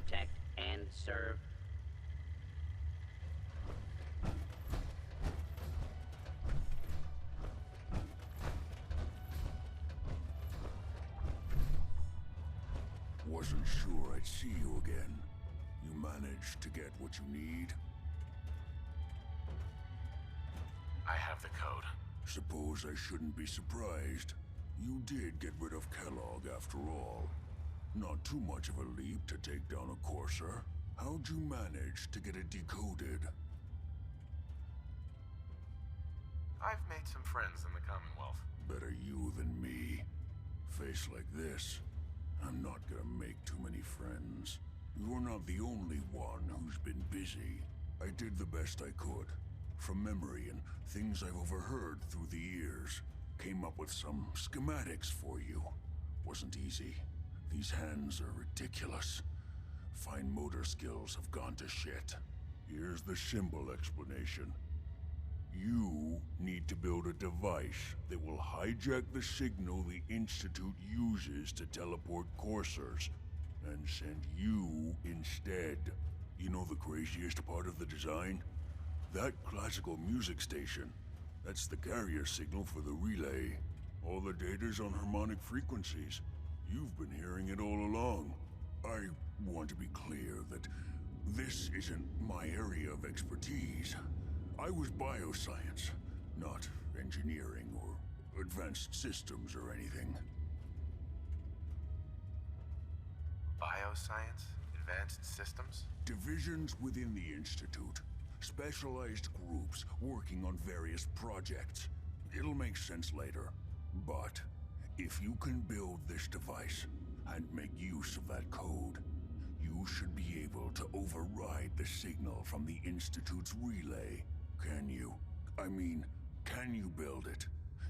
protect, and serve. Wasn't sure I'd see you again. You managed to get what you need? I have the code. Suppose I shouldn't be surprised. You did get rid of Kellogg after all. Not too much of a leap to take down a Courser. How'd you manage to get it decoded? I've made some friends in the Commonwealth. Better you than me. Face like this, I'm not gonna make too many friends. You're not the only one who's been busy. I did the best I could. From memory and things I've overheard through the years. Came up with some schematics for you. Wasn't easy. These hands are ridiculous. Fine motor skills have gone to shit. Here's the symbol explanation. You need to build a device that will hijack the signal the Institute uses to teleport coursers, and send you instead. You know the craziest part of the design? That classical music station. That's the carrier signal for the relay. All the data's on harmonic frequencies. You've been hearing it all along. I want to be clear that this isn't my area of expertise. I was bioscience, not engineering or advanced systems or anything. Bioscience? Advanced systems? Divisions within the Institute. Specialized groups working on various projects. It'll make sense later. But if you can build this device and make use of that code, you should be able to override the signal from the Institute's relay. Can you? I mean, can you build it?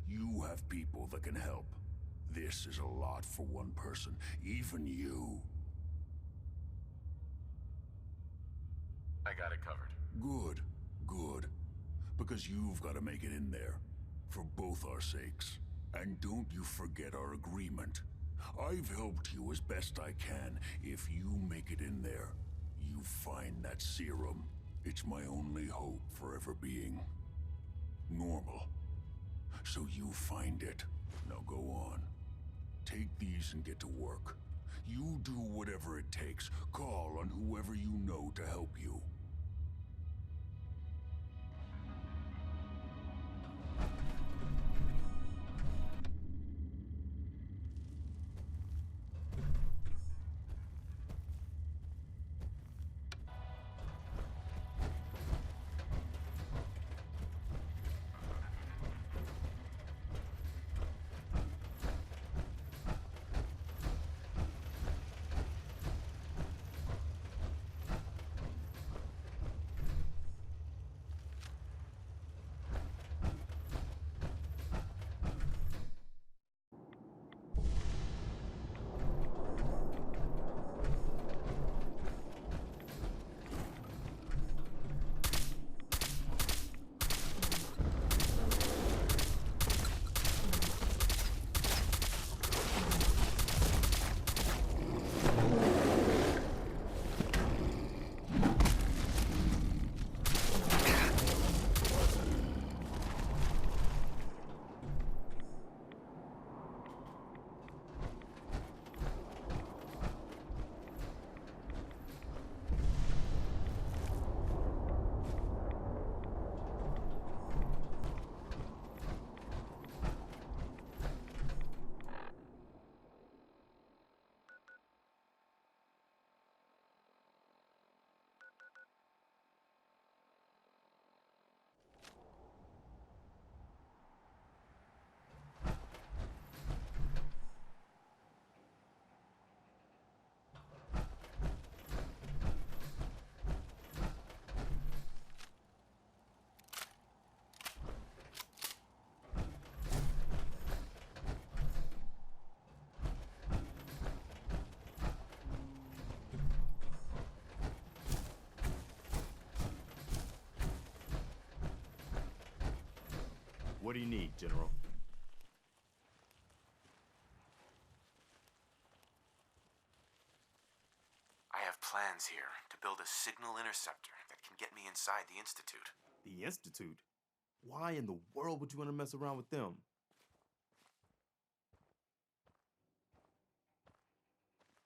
You have people that can help. This is a lot for one person, even you. I got it covered. Good, good. Because you've got to make it in there. For both our sakes. And don't you forget our agreement. I've helped you as best I can. If you make it in there, you find that serum. It's my only hope for ever being normal. So you find it. Now go on. Take these and get to work. You do whatever it takes. Call on whoever you know to help you. What do you need, General? I have plans here to build a signal interceptor that can get me inside the Institute. The Institute? Why in the world would you want to mess around with them?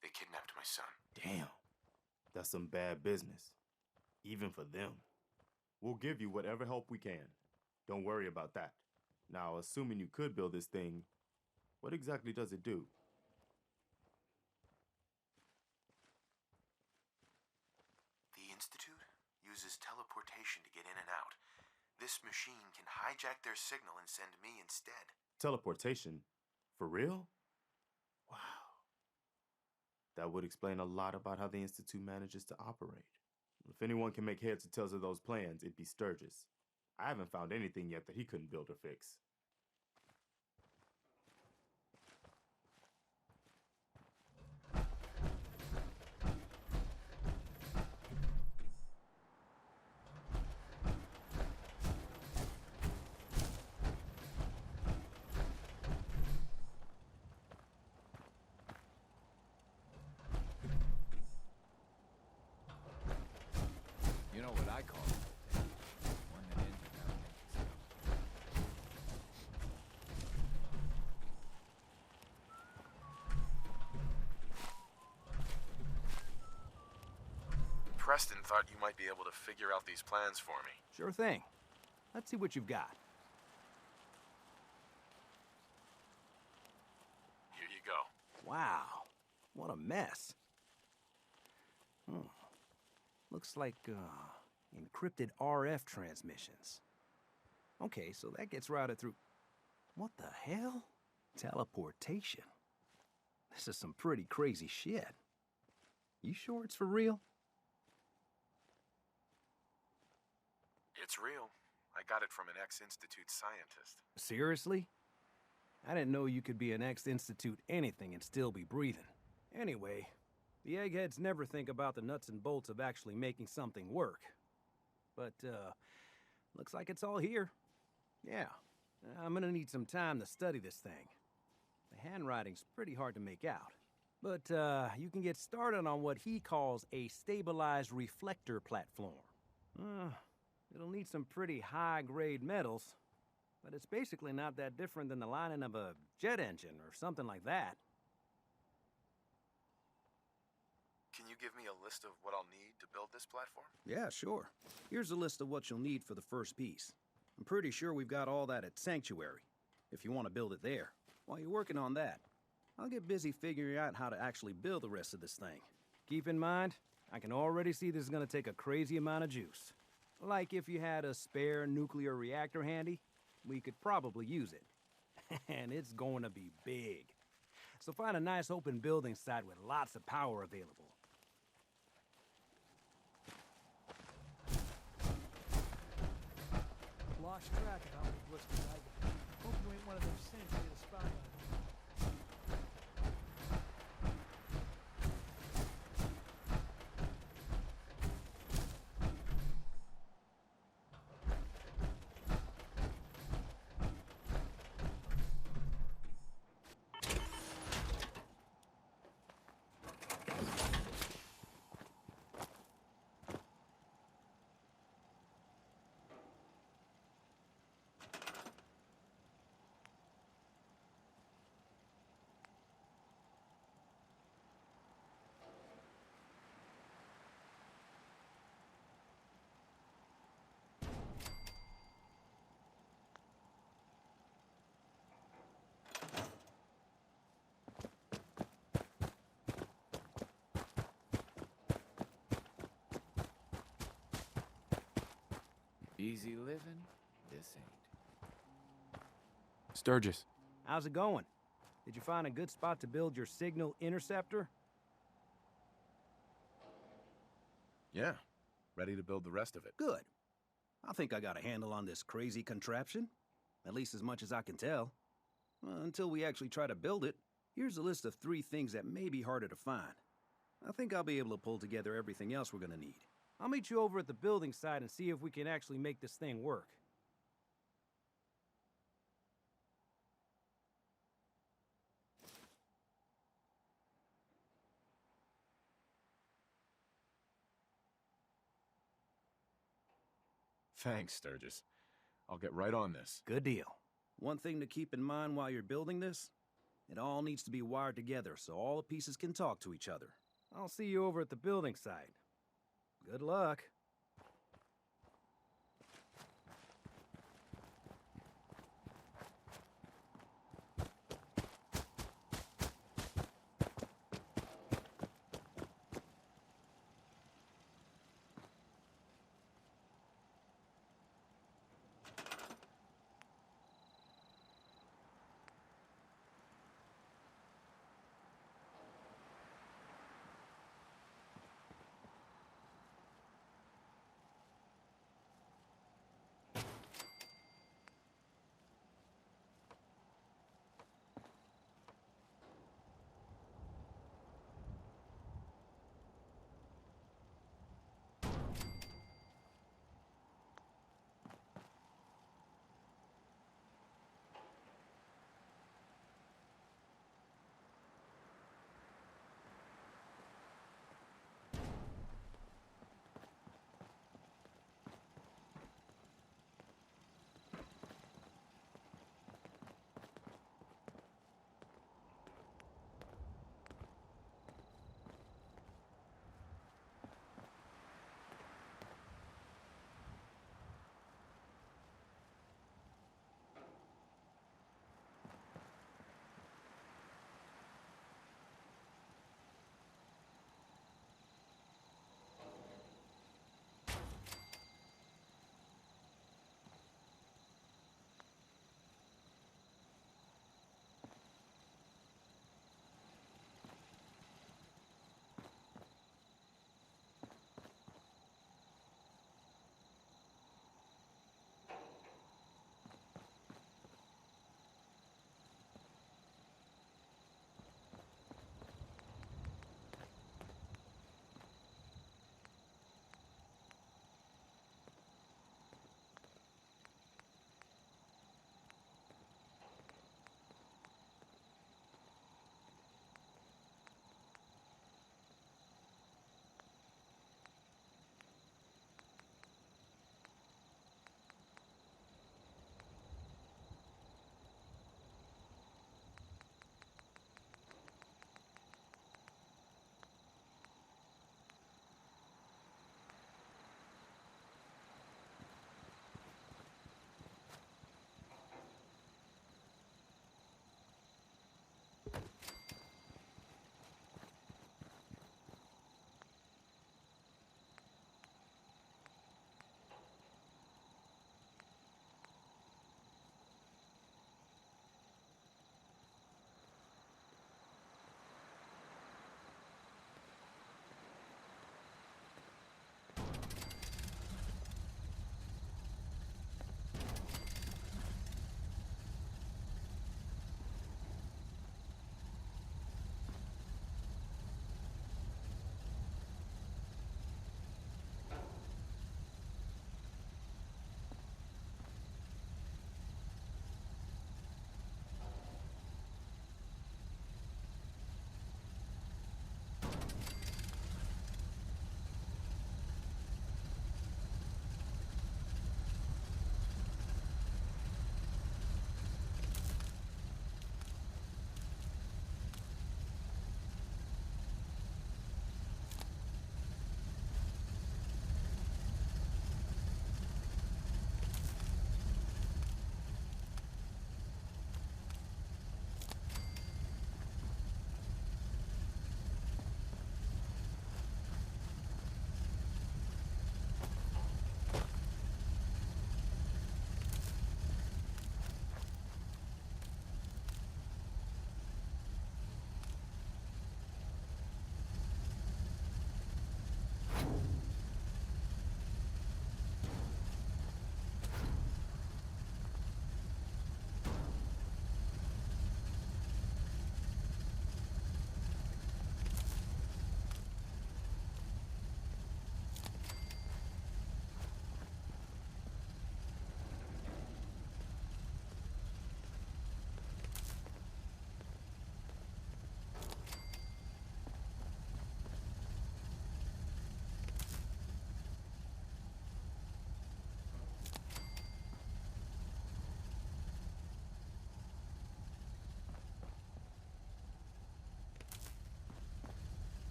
They kidnapped my son. Damn. That's some bad business. Even for them. We'll give you whatever help we can. Don't worry about that. Now, assuming you could build this thing, what exactly does it do? The Institute uses teleportation to get in and out. This machine can hijack their signal and send me instead. Teleportation? For real? Wow. That would explain a lot about how the Institute manages to operate. If anyone can make heads or tails of those plans, it'd be Sturgis. I haven't found anything yet that he couldn't build or fix. You know what I call it? One that ends without making Preston thought you might be able to figure out these plans for me. Sure thing. Let's see what you've got. Here you go. Wow, what a mess. Looks like, encrypted RF transmissions. Okay, so that gets routed through... What the hell? Teleportation. This is some pretty crazy shit. You sure it's for real? It's real. I got it from an ex-Institute scientist. Seriously? I didn't know you could be an ex-Institute anything and still be breathing. Anyway, the eggheads never think about the nuts and bolts of actually making something work. But, looks like it's all here. Yeah, I'm gonna need some time to study this thing. The handwriting's pretty hard to make out. But, you can get started on what he calls a stabilized reflector platform. It'll need some pretty high-grade metals, but it's basically not that different than the lining of a jet engine or something like that. Can you give me a list of what I'll need to build this platform? Yeah, sure. Here's a list of what you'll need for the first piece. I'm pretty sure we've got all that at Sanctuary, if you want to build it there. While you're working on that, I'll get busy figuring out how to actually build the rest of this thing. Keep in mind, I can already see this is gonna take a crazy amount of juice. Like if you had a spare nuclear reactor handy, we could probably use it. And it's going to be big. So find a nice open building site with lots of power available. Lost track of how many blisters I got. Hope you ain't one of them simps you get a spot on. Easy living? This ain't. Sturgis. How's it going? Did you find a good spot to build your signal interceptor? Yeah. Ready to build the rest of it. Good. I think I got a handle on this crazy contraption. At least as much as I can tell. Until we actually try to build it, here's a list of 3 things that may be harder to find. I think I'll be able to pull together everything else we're gonna need. I'll meet you over at the building site and see if we can actually make this thing work. Thanks, Sturgis. I'll get right on this. Good deal. One thing to keep in mind while you're building this, it all needs to be wired together so all the pieces can talk to each other. I'll see you over at the building site. Good luck.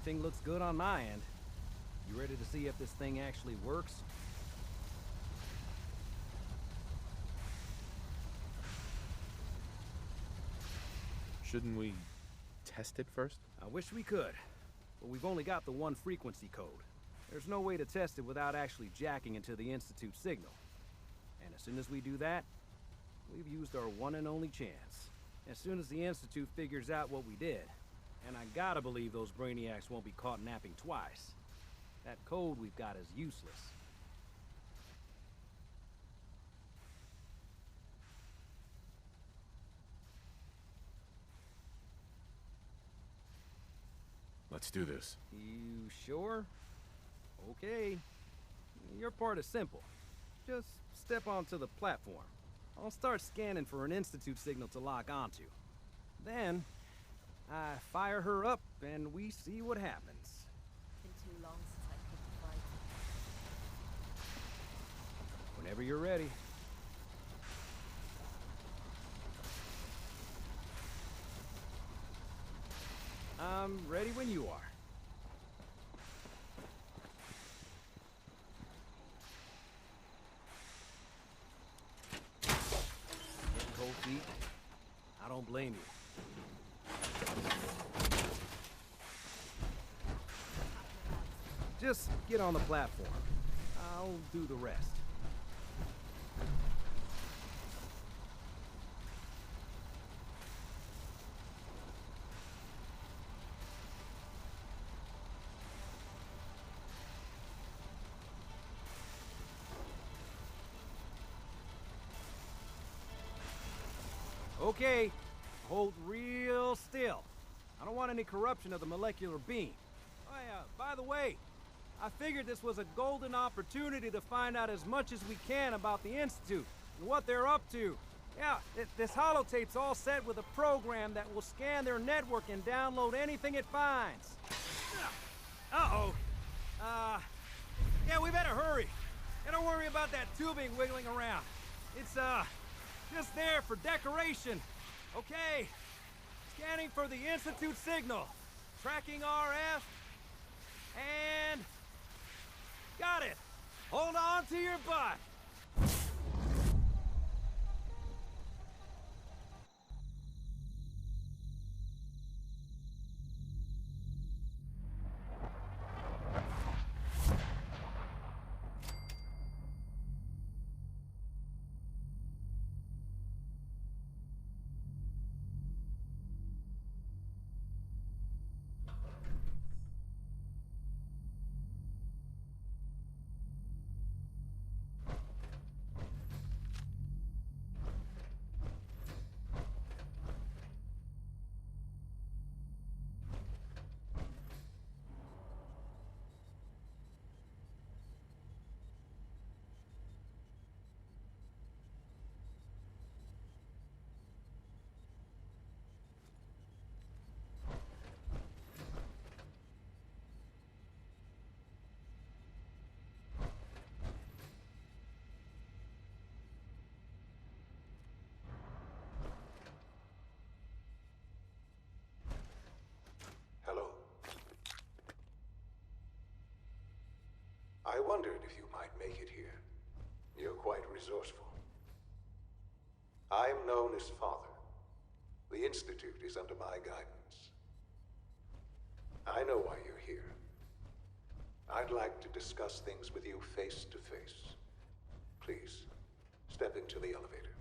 Everything looks good on my end. You ready to see if this thing actually works? Shouldn't we test it first? I wish we could, but we've only got the one frequency code. There's no way to test it without actually jacking into the Institute signal. And as soon as we do that, we've used our one and only chance. As soon as the Institute figures out what we did, and I gotta believe those brainiacs won't be caught napping twice, that code we've got is useless. Let's do this. You sure? Okay. Your part is simple. Just step onto the platform. I'll start scanning for an Institute signal to lock onto. Then, I fire her up and we see what happens. Been too long since I picked a fight. Whenever you're ready. I'm ready when you are. Getting cold feet? I don't blame you. Just get on the platform. I'll do the rest. Okay, hold real still. I don't want any corruption of the molecular beam. Oh yeah, by the way, I figured this was a golden opportunity to find out as much as we can about the Institute and what they're up to. Yeah, this holotape's all set with a program that will scan their network and download anything it finds. Uh-oh. Yeah, we better hurry. And don't worry about that tubing wiggling around. It's, just there for decoration. Okay. Scanning for the Institute signal. Tracking RF. And... got it. Hold on to your butt. Hello. I wondered if you might make it here. You're quite resourceful. I'm known as Father. The Institute is under my guidance. I know why you're here. I'd like to discuss things with you face to face. Please, step into the elevator.